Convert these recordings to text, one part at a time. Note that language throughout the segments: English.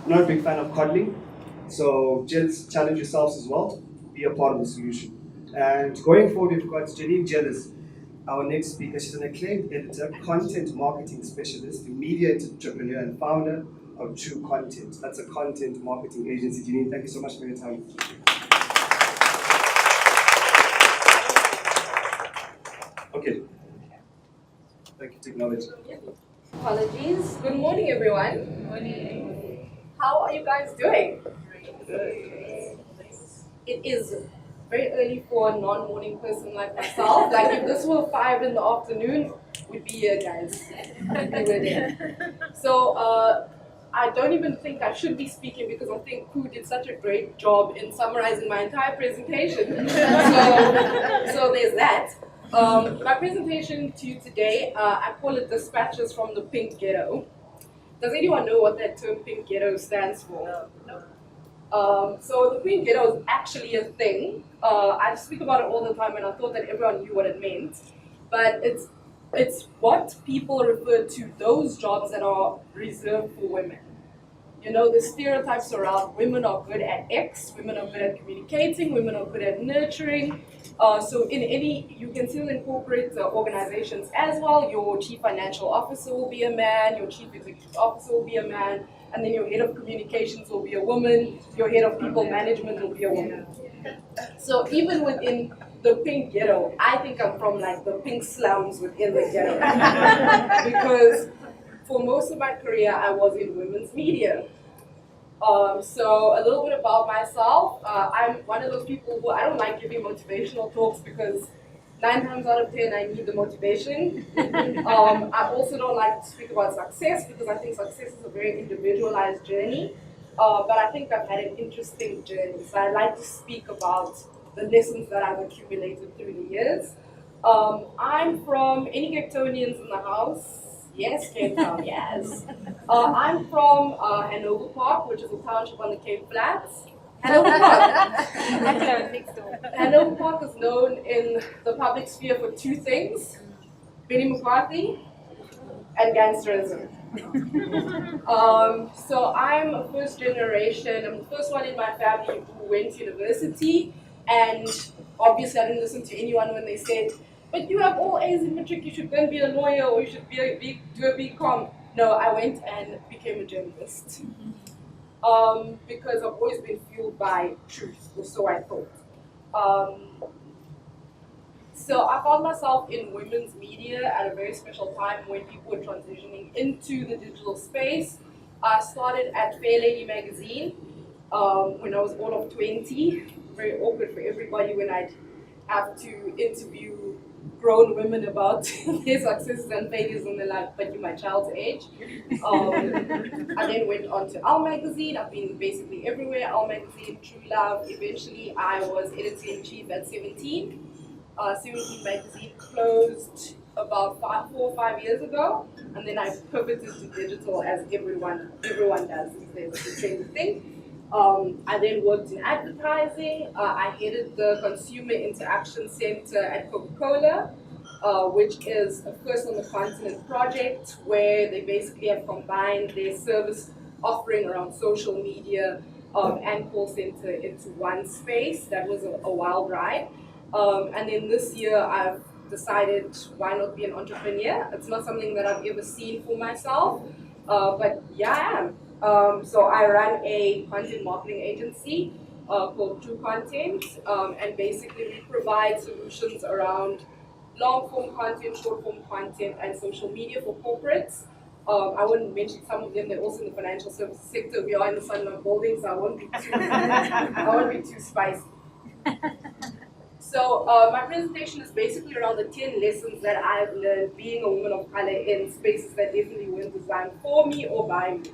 not a big fan of coddling, so just challenge yourselves as well. Be a part of the solution. And going forward, we've got Janine Jellars, our next speaker. She's an acclaimed editor, content marketing specialist, media entrepreneur, and founder of True Content. That's a content marketing agency. Janine, thank you so much for your time. Okay. Thank you, technology. Apologies. Good morning, everyone. Good morning. How are you guys doing? Good. It is very early for a non-morning person like myself. Like if this were 5 in the afternoon, we'd be here, guys. We'd be ready. So I don't even think I should be speaking because I think Pooh did such a great job in summarizing my entire presentation. So there's that. My presentation to you today, I call it Dispatches from the Pink Ghetto. Does anyone know what that term Pink Ghetto stands for? No. So the Pink Ghetto is actually a thing. I speak about it all the time and I thought that everyone knew what it meant. But it's what people refer to those jobs that are reserved for women. You know, the stereotypes around women are good at X, women are good at communicating, women are good at nurturing. So in any, you can still incorporate organizations as well. Your chief financial officer will be a man, your chief executive officer will be a man, and then your head of communications will be a woman, your head of people management will be a woman. So even within the Pink Ghetto, I think I'm from like the pink slums within the ghetto. Because for most of my career, I was in women's media. So a little bit about myself. I'm one of those people who I don't like giving motivational talks because 9 times out of 10 I need the motivation. I also don't like to speak about success because I think success is a very individualized journey. But I think I've had an interesting journey. So I like to speak about the lessons that I've accumulated through the years. I'm from any Gectonians in the house. Yes, Cape Town, yes. I'm from Hanover Park, which is a township on the Cape Flats. Hanover Park. Hanover Park is known in the public sphere for 2 things: Benny McCarthy and gangsterism. So I'm a first generation. I'm the first one in my family who went to university, and obviously I didn't listen to anyone when they said, but you have all A's in matric, you should then be a lawyer or you should do a BCom. No, I went and became a journalist. Because I've always been fueled by truth, or so I thought. So I found myself in women's media at a very special time when people were transitioning into the digital space. I started at Fair Lady magazine when I was all of 20. Very awkward for everybody when I'd have to interview grown women about their successes and failures and they're like, but you're my child's age. I then went on to Al Magazine. I've been basically everywhere. Al Magazine, True Love. Eventually I was editor-in-chief at 17. 17 Magazine closed about 4 or 5 years ago, and then I pivoted to digital as everyone does these days. It's the same thing. I then worked in advertising. I headed the Consumer Interaction Center at Coca-Cola, which is a first on the continent project where they basically have combined their service offering around social media and call center into one space. That was a wild ride. And then this year I've decided why not be an entrepreneur. It's not something that I've ever seen for myself, but yeah, I am. So I run a content marketing agency called True Content, and basically we provide solutions around long-form content, short-form content, and social media for corporates. I wouldn't mention some of them, they're also in the financial services sector. We are in the Sunland building, so I won't be too spicy. So my presentation is basically around the 10 lessons that I've learned being a woman of color in spaces that definitely weren't designed for me or by me.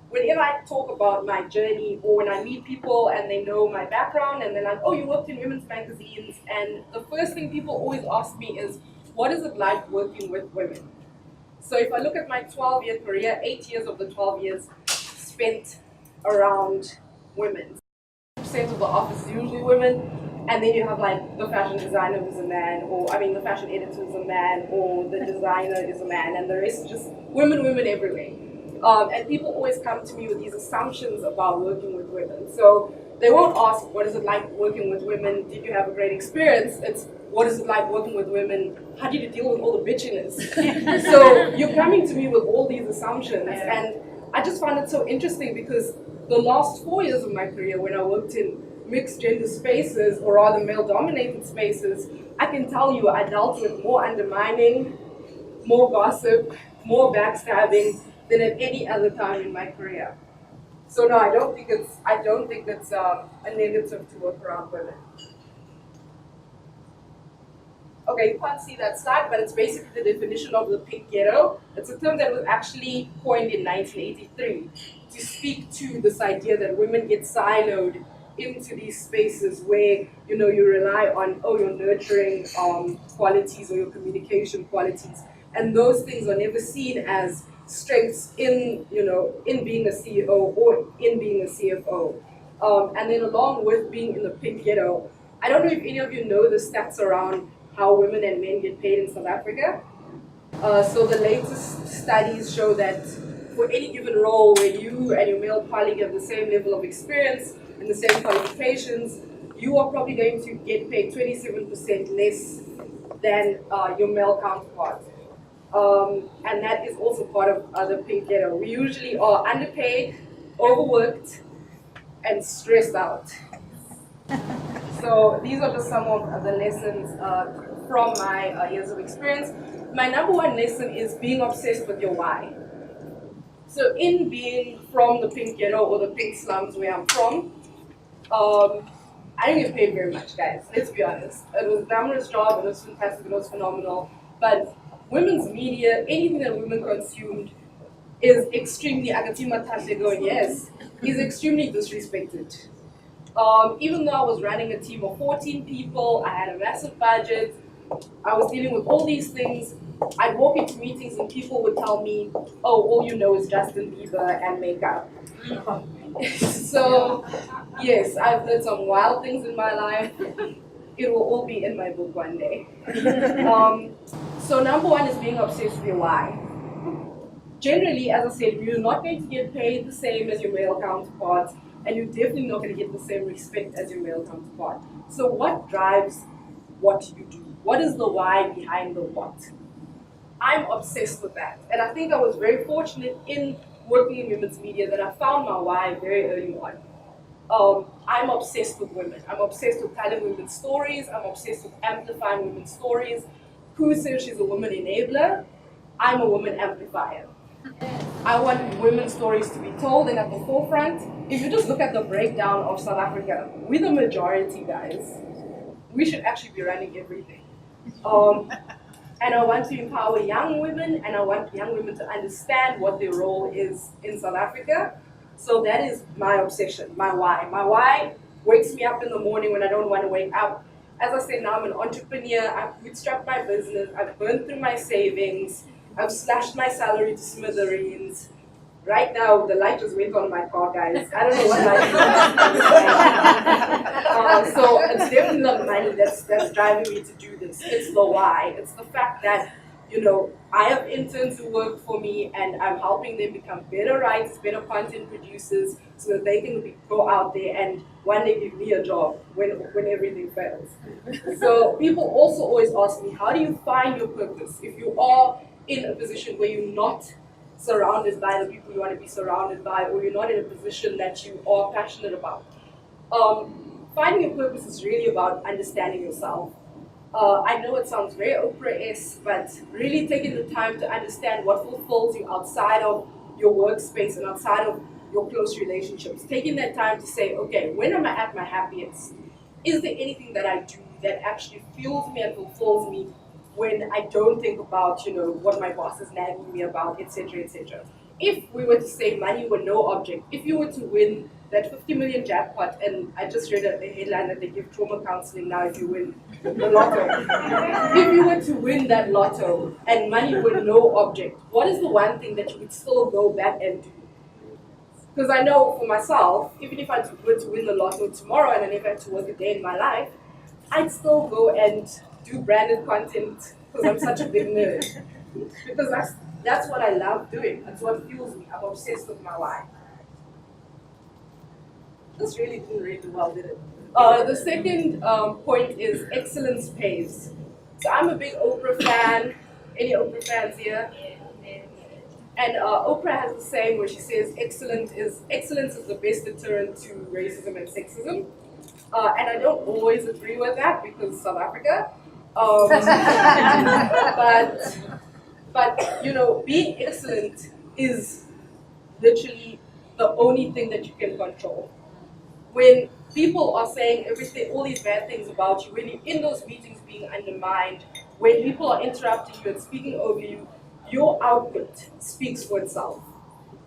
Whenever I talk about my journey or when I meet people and they know my background and they're like, oh, you worked in women's magazines, and the first thing people always ask me is, what is it like working with women? So if I look at my 12-year career, 8 years of the 12 years spent around women. 70% of the office is usually women, and then you have like the fashion designer who's a man, or I mean the fashion editor is a man, or the designer is a man, and the rest is just women everywhere. And people always come to me with these assumptions about working with women. So they won't ask, what is it like working with women? Did you have a great experience? It's, what is it like working with women? How did you deal with all the bitchiness? So you're coming to me with all these assumptions. And I just found it so interesting because the last 4 years of my career, when I worked in mixed gender spaces, or rather male-dominated spaces, I can tell you I dealt with more undermining, more gossip, more backstabbing than at any other time in my career. So no, I don't think it's a negative to work around women. Okay, you can't see that slide, but it's basically the definition of the pink ghetto. It's a term that was actually coined in 1983 to speak to this idea that women get siloed into these spaces where you rely on your nurturing qualities or your communication qualities, and those things are never seen as strengths in being a CEO or in being a CFO. And then along with being in the pink ghetto, I don't know if any of you know the stats around how women and men get paid in South Africa. So the latest studies show that for any given role where you and your male colleague have the same level of experience and the same qualifications, you are probably going to get paid 27% less than your male counterpart. And that is also part of the pink ghetto. We usually are underpaid, overworked, and stressed out. So these are just some of the lessons from my years of experience. My number one lesson is being obsessed with your why. So in being from the pink ghetto or the pink slums where I'm from, I didn't get paid very much, guys. Let's be honest. It was a glamorous job, it was fantastic, it was phenomenal. But women's media, anything that women consumed, is extremely, Agatima Tashe going, yes, is extremely disrespected. Even though I was running a team of 14 people, I had a massive budget, I was dealing with all these things, I'd walk into meetings and people would tell me, oh, all you know is Justin Bieber and makeup. So, yes, I've heard some wild things in my life. It will all be in my book one day. So number one is being obsessed with your why. Generally, as I said, you're not going to get paid the same as your male counterparts, and you're definitely not going to get the same respect as your male counterpart. So what drives what you do? What is the why behind the what? I'm obsessed with that. And I think I was very fortunate in working in women's media that I found my why very early on. I'm obsessed with women. I'm obsessed with telling women's stories. I'm obsessed with amplifying women's stories. Who says she's a woman enabler? I'm a woman amplifier. I want women's stories to be told and at the forefront. If you just look at the breakdown of South Africa, we're the majority, guys. We should actually be running everything. And I want to empower young women, and I want young women to understand what their role is in South Africa. So that is my obsession, my why. My why wakes me up in the morning when I don't want to wake up. As I said, now I'm an entrepreneur. I've bootstrapped my business. I've burned through my savings. I've slashed my salary to smithereens. Right now, the light just went on my car, guys. I don't know what light is. So it's definitely not money that's driving me to do this. It's the why. It's the fact that, I have interns who work for me and I'm helping them become better writers, better content producers, so that they can go out there and one day give me a job when everything fails. So people also always ask me, how do you find your purpose? If you are in a position where you're not surrounded by the people you want to be surrounded by, or you're not in a position that you are passionate about. Finding your purpose is really about understanding yourself. I know it sounds very Oprah-esque, but really taking the time to understand what fulfills you outside of your workspace and outside of your close relationships. Taking that time to say, okay, when am I at my happiest? Is there anything that I do that actually fuels me and fulfills me when I don't think about, what my boss is nagging me about, etc., etc. If we were to say money were no object, if you were to win that 50 million jackpot, and I just read a headline that they give trauma counseling now if you win the lotto. If you were to win that lotto and money were no object, what is the one thing that you would still go back and do? Because I know for myself, even if I were to win the lotto tomorrow and I never had to work a day in my life, I'd still go and do branded content because I'm such a big nerd. Because that's what I love doing. That's what fuels me. I'm obsessed with my why. This really didn't read well, did it? The second point is excellence pays. So I'm a big Oprah fan. Any Oprah fans here? And Oprah has a saying where she says excellence is the best deterrent to racism and sexism. And I don't always agree with that because South Africa. But being excellent is literally the only thing that you can control. When people are saying everything, all these bad things about you, when you're in those meetings being undermined, when people are interrupting you and speaking over you, your output speaks for itself.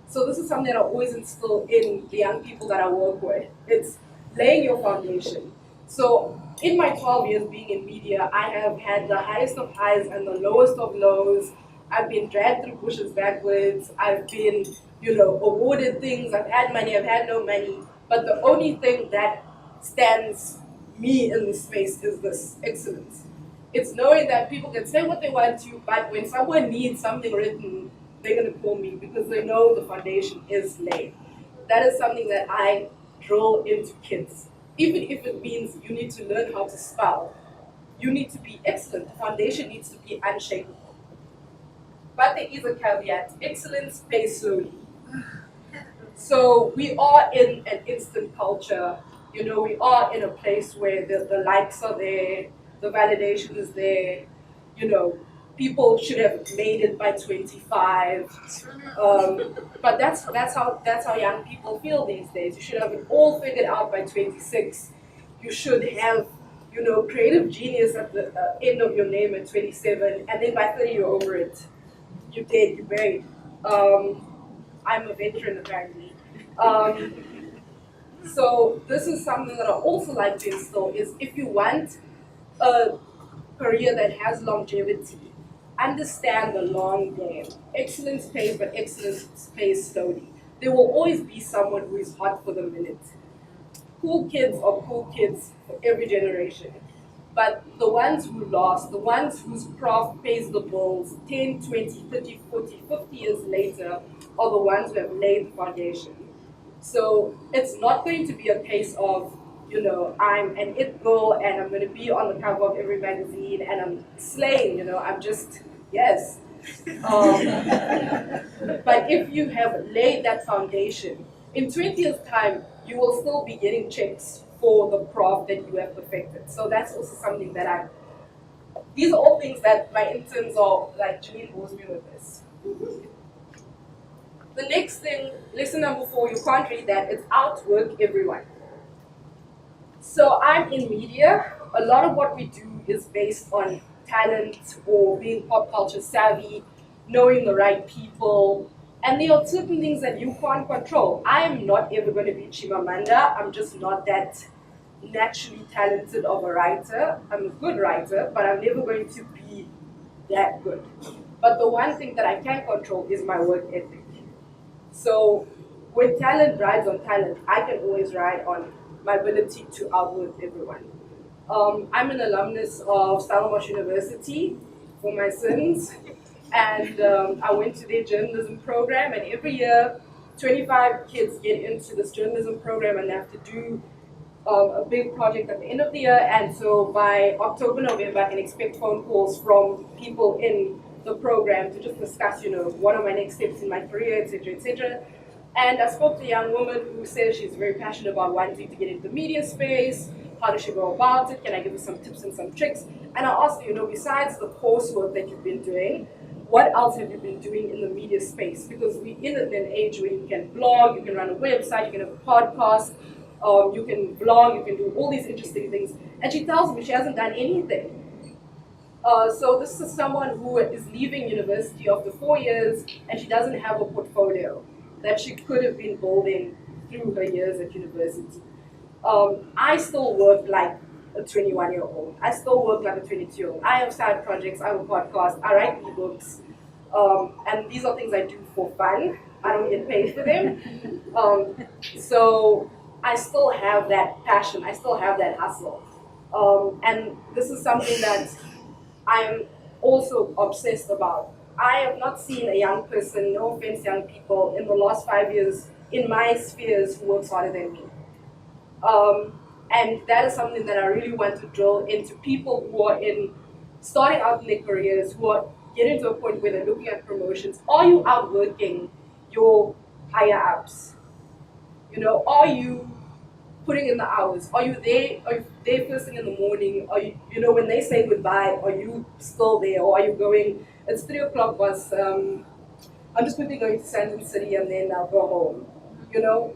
So this is something that I always instill in the young people that I work with. It's laying your foundation. So in my 12 years being in media, I have had the highest of highs and the lowest of lows. I've been dragged through bushes backwards. I've been, awarded things. I've had money, I've had no money. But the only thing that stands me in this space is this excellence. It's knowing that people can say what they want to, but when someone needs something written, they're going to call me because they know the foundation is laid. That is something that I drill into kids. Even if it means you need to learn how to spell, you need to be excellent. The foundation needs to be unshakable. But there is a caveat. Excellence pays slowly. So we are in an instant culture. We are in a place where the likes are there, the validation is there. People should have made it by 25. But that's how young people feel these days. You should have it all figured out by 26. You should have, creative genius at the end of your name at 27, and then by 30 you're over it. You're dead, you're buried. I'm a veteran apparently. So this is something that I also like to instill is if you want a career that has longevity, understand the long game. Excellence pays, but excellence pays slowly. There will always be someone who is hot for the minute. Cool kids are cool kids for every generation. But the ones who last, the ones whose craft pays the bills 10, 20, 30, 40, 50 years later are the ones who have laid the foundation. So it's not going to be a case of, I'm an it girl and I'm going to be on the cover of every magazine and I'm slaying, I'm just, yes. But if you have laid that foundation, in 20 years' time, you will still be getting checks for the craft that you have perfected. So that's also something that these are all things that my interns are, like Janine bores me with this. The next thing, lesson number 4, you can't read that, it's outwork everyone. So I'm in media. A lot of what we do is based on talent or being pop culture savvy, knowing the right people, and there are certain things that you can't control. I am not ever going to be Chimamanda. I'm just not that naturally talented of a writer. I'm a good writer, but I'm never going to be that good. But the one thing that I can control is my work ethic. So when talent rides on talent, I can always ride on my ability to outwork everyone. I'm an alumnus of Stellenbosch University for my sins, and I went to their journalism program, and every year 25 kids get into this journalism program and they have to do a big project at the end of the year, and so by October, November, I can expect phone calls from people in the program to just discuss, what are my next steps in my career, etc., etc. And I spoke to a young woman who says she's very passionate about wanting to get into the media space. How does she go about it? Can I give her some tips and some tricks? And I asked her, besides the coursework that you've been doing, what else have you been doing in the media space? Because we're in an age where you can blog, you can run a website, you can have a podcast, you can blog, you can do all these interesting things. And she tells me she hasn't done anything. So this is someone who is leaving university after 4 years and she doesn't have a portfolio that she could have been building through her years at university. I still work like a 21-year-old. I still work like a 22-year-old. I have side projects, I have a podcast, I write ebooks, and these are things I do for fun. I don't get paid for them. So I still have that passion, I still have that hustle. And this is something that I'm also obsessed about. I have not seen a young person, no offense, young people, in the last 5 years in my spheres who works harder than me. And that is something that I really want to drill into people who are in starting out in their careers, who are getting to a point where they're looking at promotions. Are you outworking your higher ups? Are you putting in the hours? Are you there? Are you there first thing in the morning? Are you, when they say goodbye, are you still there, or are you going? It's 3 o'clock. I'm just quickly going to Sandton City and then I'll go home.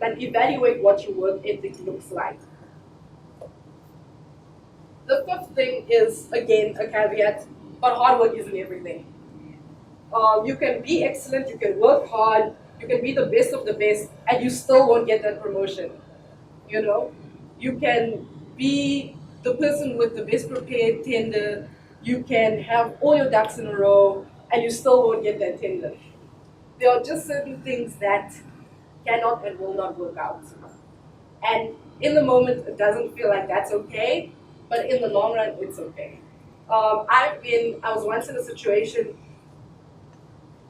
And evaluate what your work ethic looks like. The fifth thing is, again, a caveat, but hard work isn't everything. You can be excellent, you can work hard, you can be the best of the best, and you still won't get that promotion. You can be the person with the best prepared tender, you can have all your ducks in a row, and you still won't get that tender. There are just certain things that cannot and will not work out. And in the moment, it doesn't feel like that's okay, but in the long run, it's okay. I was once in a situation,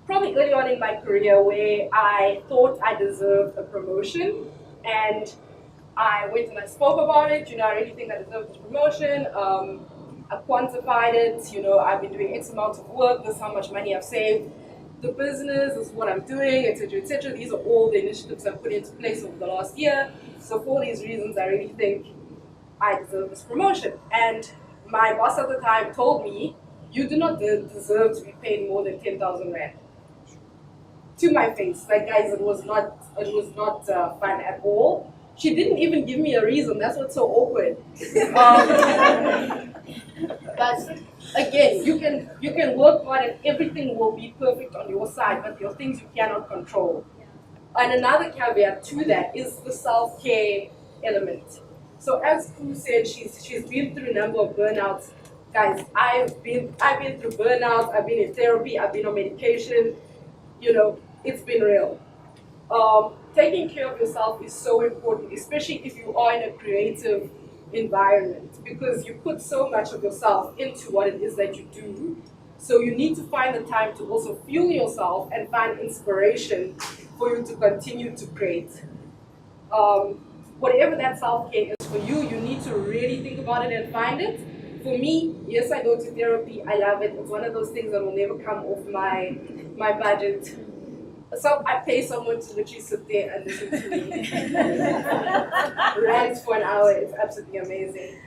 probably early on in my career, where I thought I deserved a promotion, and I went and I spoke about it. I really think I deserve this promotion. I quantified it. I've been doing X amount of work. This is how much money I've saved. The business is what I'm doing, etc., etc. These are all the initiatives I've put into place over the last year. So for these reasons, I really think I deserve this promotion. And my boss at the time told me, "You do not deserve to be paid more than 10,000 rand." To my face, like, guys, it was not fun at all. She didn't even give me a reason. That's what's so awkward. But again, you can work hard and everything will be perfect on your side, but there are things you cannot control. And another caveat to that is the self-care element. So as Koo said, she's been through a number of burnouts. Guys, I've been through burnouts, I've been in therapy, I've been on medication. It's been real. Taking care of yourself is so important, especially if you are in a creative environment, because you put so much of yourself into what it is that you do. So you need to find the time to also fuel yourself and find inspiration for you to continue to create. Whatever that self-care is for you, you need to really think about it and find it. For me, yes, I go to therapy. I love it. It's one of those things that will never come off my budget. So I pay someone to literally sit there and listen to me rant for an hour. It's absolutely amazing.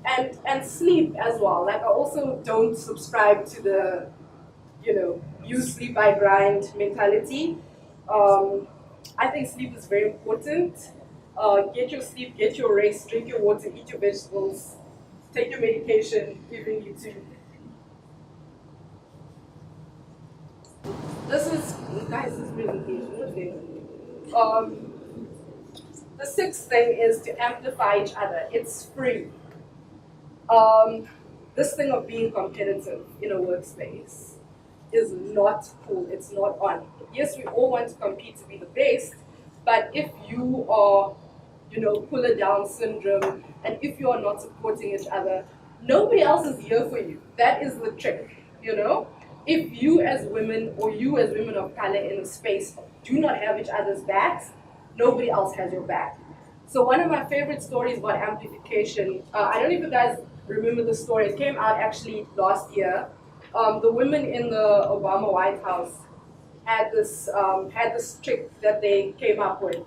And sleep as well. Like, I also don't subscribe to the, you sleep, I grind mentality. I think sleep is very important. Get your sleep, get your rest, drink your water, eat your vegetables, take your medication if you need to. This is presentation. The sixth thing is to amplify each other. It's free. This thing of being competitive in a workspace is not cool. It's not on. Yes, we all want to compete to be the best, but if you are, puller down syndrome, and if you are not supporting each other, nobody else is here for you. That is the trick, If you as women or you as women of color in a space do not have each other's backs, nobody else has your back. So one of my favorite stories about amplification, I don't know if you guys remember the story. It came out actually last year. The women in the Obama White House had this trick that they came up with.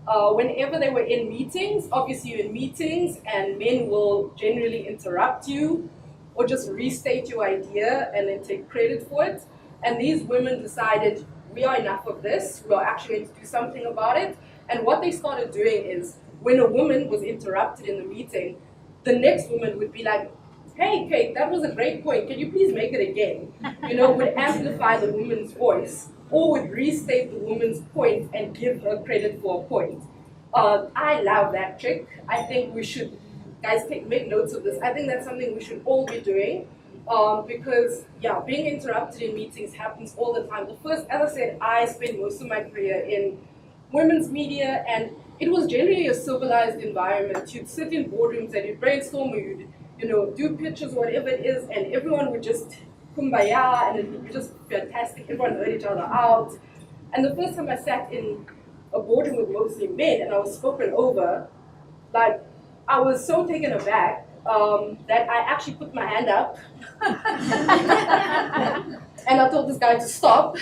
Whenever they were in meetings, obviously you're in meetings and men will generally interrupt you or just restate your idea and then take credit for it. And these women decided, we are enough of this, we are actually going to do something about it. And what they started doing is, when a woman was interrupted in the meeting, the next woman would be like, "Hey, Kate, that was a great point, can you please make it again?" Would amplify the woman's voice, or would restate the woman's point and give her credit for a point. I love that trick. I think we should, guys, make notes of this. I think that's something we should all be doing, because being interrupted in meetings happens all the time. As I said, I spent most of my career in women's media, and it was generally a civilized environment. You'd sit in boardrooms and you'd brainstorm, or you'd do pitches or whatever it is, and everyone would just kumbaya, and it was just fantastic. Everyone heard each other out. And the first time I sat in a boardroom with mostly men and I was spoken over, like, I was so taken aback that I actually put my hand up and I told this guy to stop.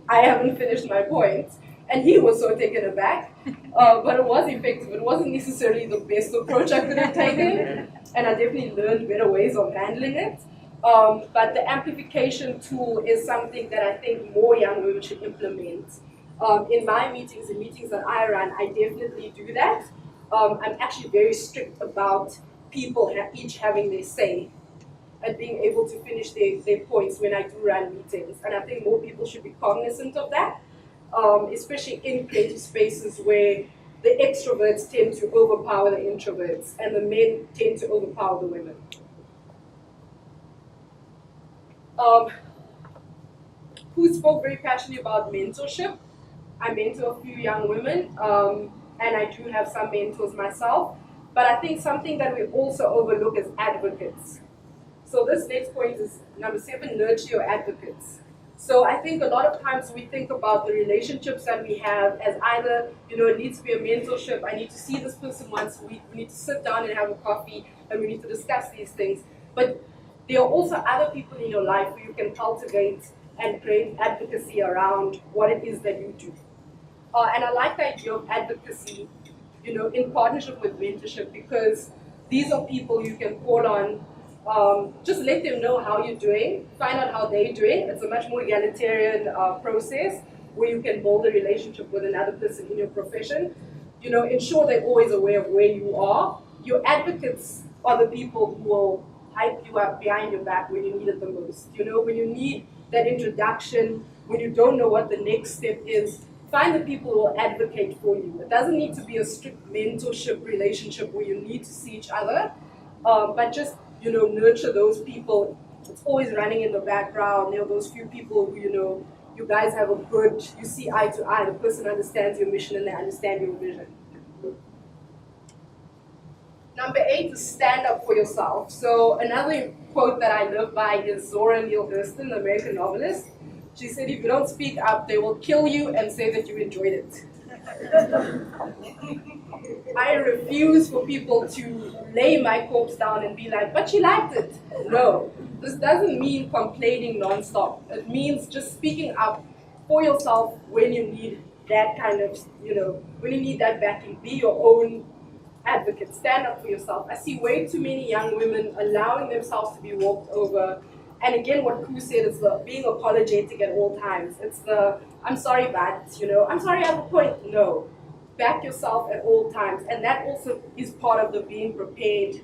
I haven't finished my point. And he was so taken aback, but it was effective. It wasn't necessarily the best approach I could have taken, and I definitely learned better ways of handling it. But the amplification tool is something that I think more young women should implement. In my meetings, in meetings that I run, I definitely do that. I'm actually very strict about people each having their say and being able to finish their points when I do run meetings. And I think more people should be cognizant of that, especially in creative spaces where the extroverts tend to overpower the introverts and the men tend to overpower the women. Who spoke very passionately about mentorship? I mentor a few young women, and I do have some mentors myself. But I think something that we also overlook is advocates. So this next point is number 7, nurture your advocates. So I think a lot of times we think about the relationships that we have as either, it needs to be a mentorship, I need to see this person once a week, we need to sit down and have a coffee, and we need to discuss these things. But there are also other people in your life who you can cultivate and create advocacy around what it is that you do. And I like the idea of advocacy, in partnership with mentorship, because these are people you can call on. Just let them know how you're doing, find out how they're doing. It's a much more egalitarian process where you can build a relationship with another person in your profession. Ensure they're always aware of where you are. Your advocates are the people who will hype you up behind your back when you need it the most. When you need that introduction, when you don't know what the next step is, find the people who will advocate for you. It doesn't need to be a strict mentorship relationship where you need to see each other, but just nurture those people. It's always running in the background. Those few people who you guys have you see eye to eye. The person understands your mission and they understand your vision. Number 8 is stand up for yourself. So another quote that I live by is Zora Neale Hurston, the American novelist. She said, if you don't speak up, they will kill you and say that you enjoyed it. I refuse for people to lay my corpse down and be like, but she liked it. No, this doesn't mean complaining nonstop. It means just speaking up for yourself when you need that kind of, when you need that backing. Be your own advocate. Stand up for yourself. I see way too many young women allowing themselves to be walked over. And again, what Koo said is the being apologetic at all times. It's the, I'm sorry, but, I'm sorry, I have a point. No. Back yourself at all times. And that also is part of the being prepared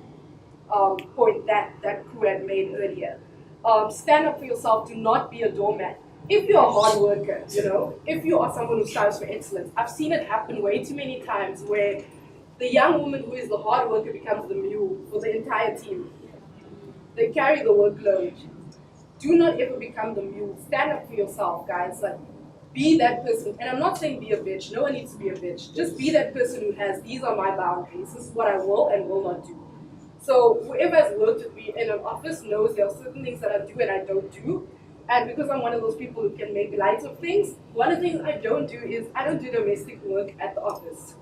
point that Koo had made earlier. Stand up for yourself. Do not be a doormat. If you're a hard worker, if you are someone who strives for excellence, I've seen it happen way too many times where the young woman who is the hard worker becomes the mule for the entire team. They carry the workload. Do not ever become the mule. Stand up for yourself, guys. Like, be that person. And I'm not saying be a bitch. No one needs to be a bitch. Just be that person who has, these are my boundaries. This is what I will and will not do. So whoever has worked with me in an office knows there are certain things that I do and I don't do. And because I'm one of those people who can make light of things, one of the things I don't do is I don't do domestic work at the office.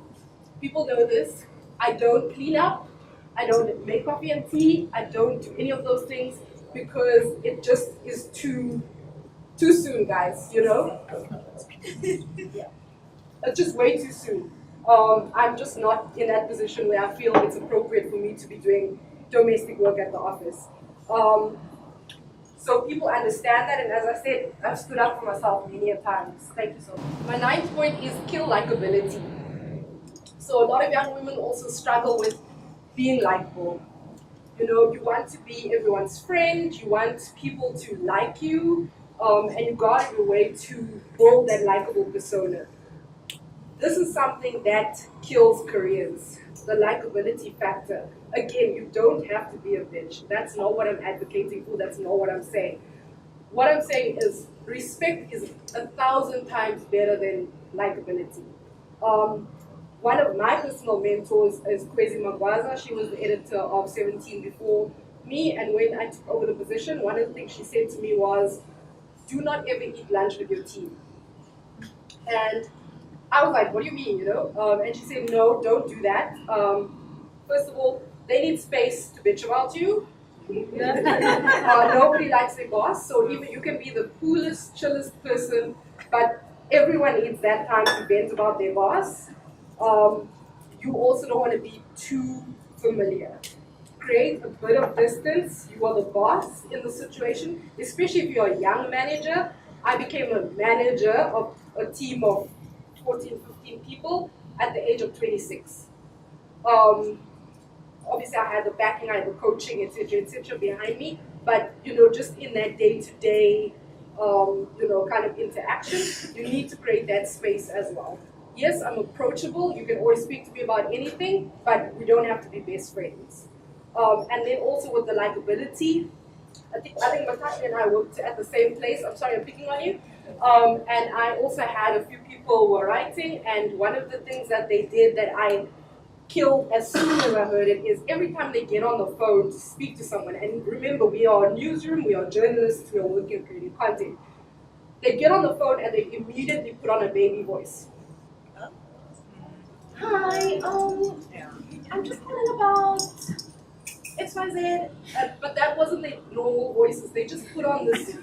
People know this. I don't clean up. I don't make coffee and tea. I don't do any of those things because it just is too soon, guys, Yeah. It's just way too soon. I'm just not in that position where I feel it's appropriate for me to be doing domestic work at the office. So people understand that, and as I said, I've stood up for myself many a times. Thank you so much. My 9th point is kill likability. So a lot of young women also struggle with being likable. You want to be everyone's friend, you want people to like you, and you go out of your way to build that likable persona. This is something that kills careers, the likability factor. Again, you don't have to be a bitch. That's not what I'm advocating for, that's not what I'm saying. What I'm saying is respect is 1,000 times better than likability. One of my personal mentors is Kwezi Magwaza. She was the editor of 17 before me, and when I took over the position, one of the things she said to me was, do not ever eat lunch with your team. And I was like, what do you mean, and she said, no, don't do that. First of all, they need space to bitch about you. Nobody likes their boss, so even you can be the coolest, chillest person, but everyone needs that time to vent about their boss. You also don't want to be too familiar. Create a bit of distance. You are the boss in the situation, especially if you're a young manager. I became a manager of a team of 14, 15 people at the age of 26. Obviously, I had the backing, I had the coaching, etc., behind me. But just in that day-to-day, kind of interaction, you need to create that space as well. Yes, I'm approachable. You can always speak to me about anything, but we don't have to be best friends. And then also with the likability, I think Matashi and I worked at the same place. I'm sorry, I'm picking on you. And I also had a few people who were writing, and one of the things that they did that I killed as soon as I heard it is every time they get on the phone to speak to someone, and remember, we are a newsroom, we are journalists, we are working on creating content. They get on the phone and they immediately put on a baby voice. Hi, I'm just calling about XYZ, but that wasn't their normal voices. They just put on this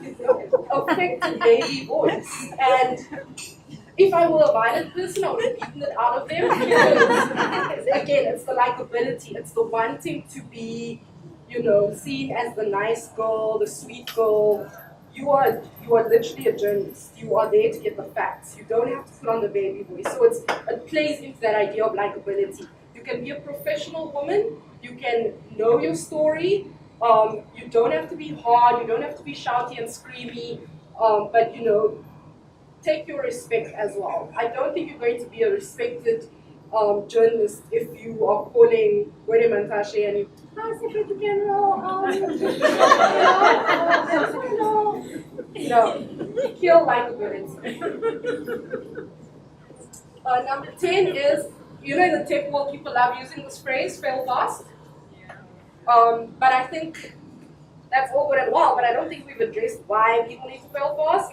affected baby voice. And if I were a violent person, I would have beaten it out of them. Because, again, it's the likability. It's the wanting to be, seen as the nice girl, the sweet girl. You are literally a journalist. You are there to get the facts. You don't have to put on the baby voice. So it plays into that idea of likability. You can be a professional woman. You can know your story. You don't have to be hard. You don't have to be shouty and screamy. But take your respect as well. I don't think you're going to be a respected journalist if you are calling Gwede Mantashe and you, hi, Secretary General, kill likability. Number 10 is, in the tech world, people love using this phrase, fail fast. But I think that's all good and well, but I don't think we've addressed why people need to fail fast.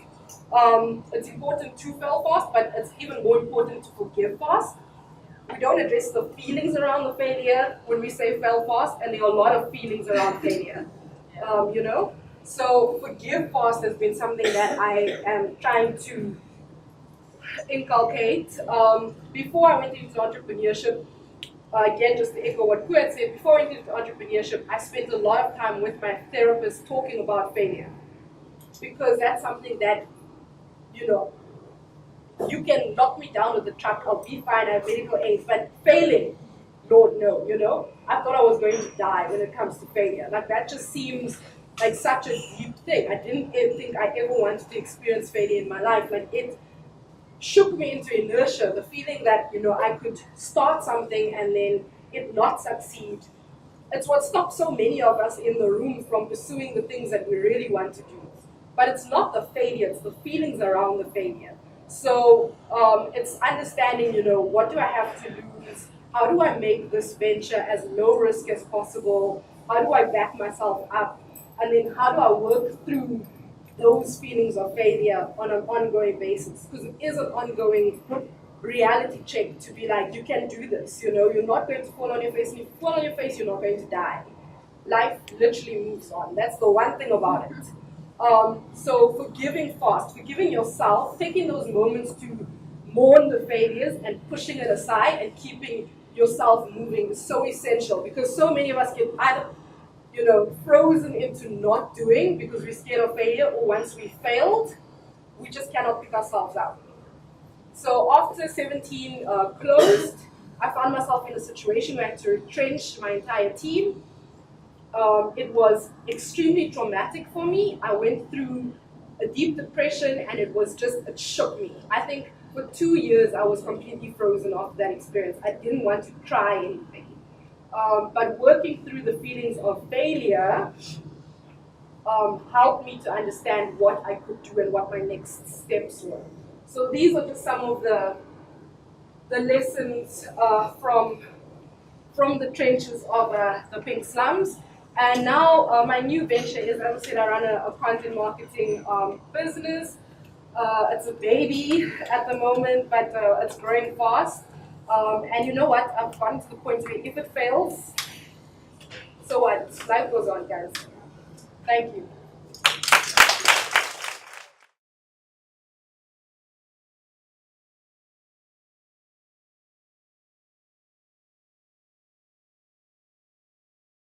It's important to fail fast, but it's even more important to forgive fast. We don't address the feelings around the failure when we say fail fast, and there are a lot of feelings around failure. So forgive fast has been something that I am trying to inculcate. Before I went into entrepreneurship, again, just to echo what Ku had said, before I went into entrepreneurship, I spent a lot of time with my therapist talking about failure. Because that's something that, you can knock me down with the truck, I'll be fine, I have medical aids, but failing, Lord, no, I thought I was going to die when it comes to failure. Like, that just seems like such a deep thing. I didn't think I ever wanted to experience failure in my life. Like, it shook me into inertia, the feeling that, I could start something and then it not succeed. It's what stops so many of us in the room from pursuing the things that we really want to do. But it's not the failure, it's the feelings around the failure. So it's understanding, what do I have to lose? How do I make this venture as low risk as possible? How do I back myself up? And then how do I work through those feelings of failure on an ongoing basis? Because it is an ongoing reality check to be like, you can do this, you're not going to fall on your face, and if you fall on your face, you're not going to die. Life literally moves on. That's the one thing about it. So forgiving fast, forgiving yourself, taking those moments to mourn the failures and pushing it aside and keeping yourself moving is so essential, because so many of us get either frozen into not doing because we're scared of failure, or once we failed, we just cannot pick ourselves up. So after 17 closed, I found myself in a situation where I had to retrench my entire team. It was extremely traumatic for me. I went through a deep depression, and it shook me. I think for 2 years I was completely frozen after that experience. I didn't want to try anything. But working through the feelings of failure helped me to understand what I could do and what my next steps were. So these are just some of the lessons from the trenches of the pink slums. And now my new venture is, as I said, I run a content marketing business. It's a baby at the moment, but it's growing fast. And you know what? I've gotten to the point where if it fails, so what? Life goes on, guys. Thank you.